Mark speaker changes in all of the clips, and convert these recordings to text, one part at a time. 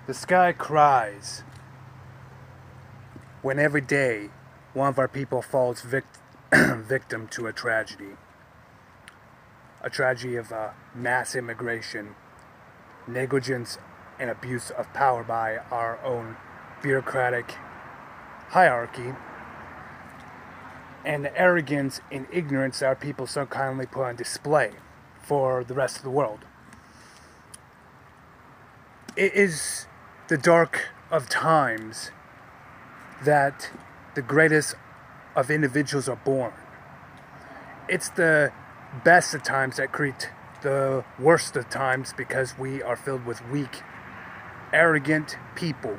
Speaker 1: The sky cries when every day one of our people falls victim to a tragedy. A tragedy of mass immigration, negligence, and abuse of power by our own bureaucratic hierarchy, and the arrogance and ignorance that our people so kindly put on display for the rest of the world. It is the dark of times that the greatest of individuals are born. It's the best of times that create the worst of times, because we are filled with weak, arrogant people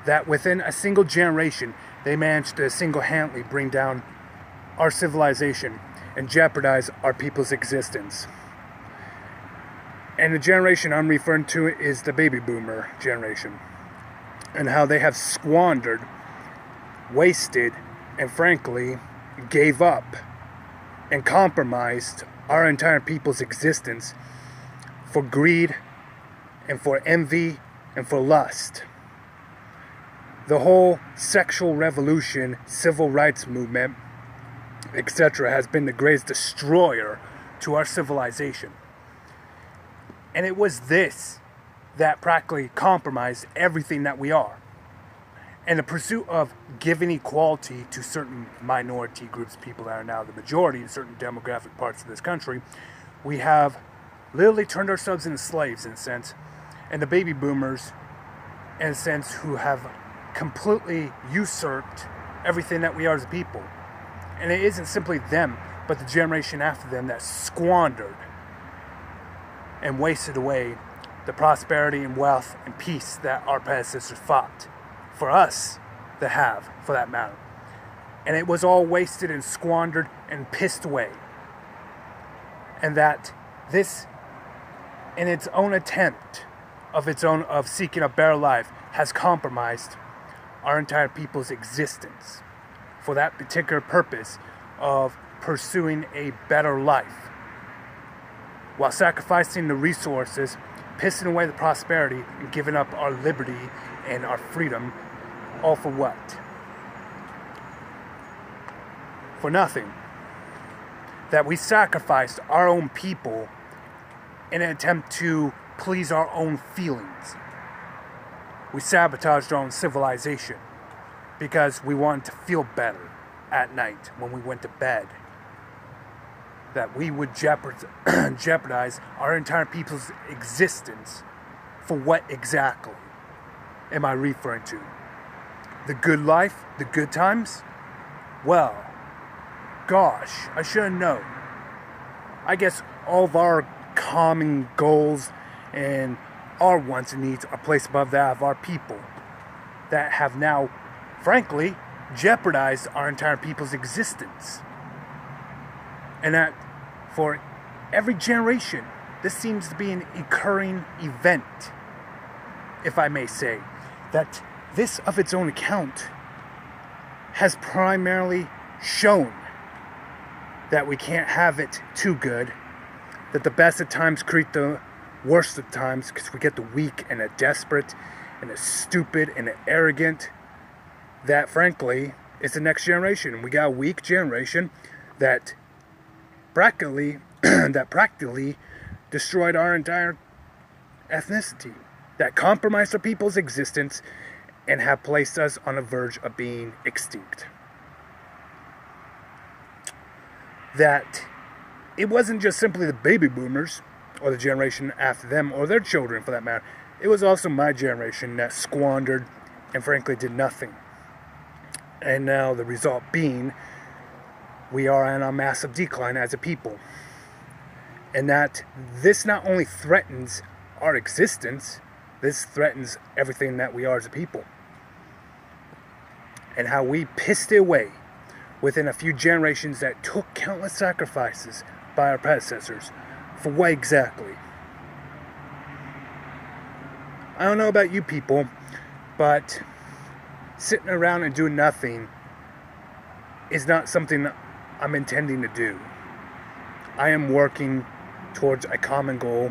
Speaker 1: that within a single generation they manage to single-handedly bring down our civilization and jeopardize our people's existence. And the generation I'm referring to is the baby boomer generation, and how they have squandered, wasted, and frankly gave up and compromised our entire people's existence for greed and for envy and for lust. The whole sexual revolution, civil rights movement, etc. has been the greatest destroyer to our civilization. And it was this that practically compromised everything that we are. And the pursuit of giving equality to certain minority groups, people that are now the majority in certain demographic parts of this country, we have literally turned ourselves into slaves, in a sense. And the baby boomers, in a sense, who have completely usurped everything that we are as a people. And it isn't simply them, but the generation after them that squandered and wasted away the prosperity and wealth and peace that our predecessors fought for us to have, for that matter. And it was all wasted and squandered and pissed away. And that this, in its own attempt of seeking a better life, has compromised our entire people's existence for that particular purpose of pursuing a better life, while sacrificing the resources, pissing away the prosperity, and giving up our liberty and our freedom, all for what? For nothing. That we sacrificed our own people in an attempt to please our own feelings. We sabotaged our own civilization because we wanted to feel better at night when we went to bed. That we would jeopardize our entire people's existence. For what exactly am I referring to? The good life? The good times? Well, gosh, I should have known. I guess all of our common goals and our wants and needs are placed above that of our people that have now, frankly, jeopardized our entire people's existence. And that for every generation, this seems to be an occurring event, if I may say, that this of its own account has primarily shown that we can't have it too good, that the best of times create the worst of times, because we get the weak and the desperate and the stupid and the arrogant. That frankly is the next generation. We got a weak generation that practically destroyed our entire ethnicity, that compromised our people's existence and have placed us on the verge of being extinct. That it wasn't just simply the baby boomers or the generation after them or their children for that matter. It was also my generation that squandered and frankly did nothing. And now the result being we are on a massive decline as a people. And that this not only threatens our existence, this threatens everything that we are as a people. And how we pissed it away within a few generations that took countless sacrifices by our predecessors. For what exactly? I don't know about you people, but sitting around and doing nothing is not something that I'm intending to do. I am working towards a common goal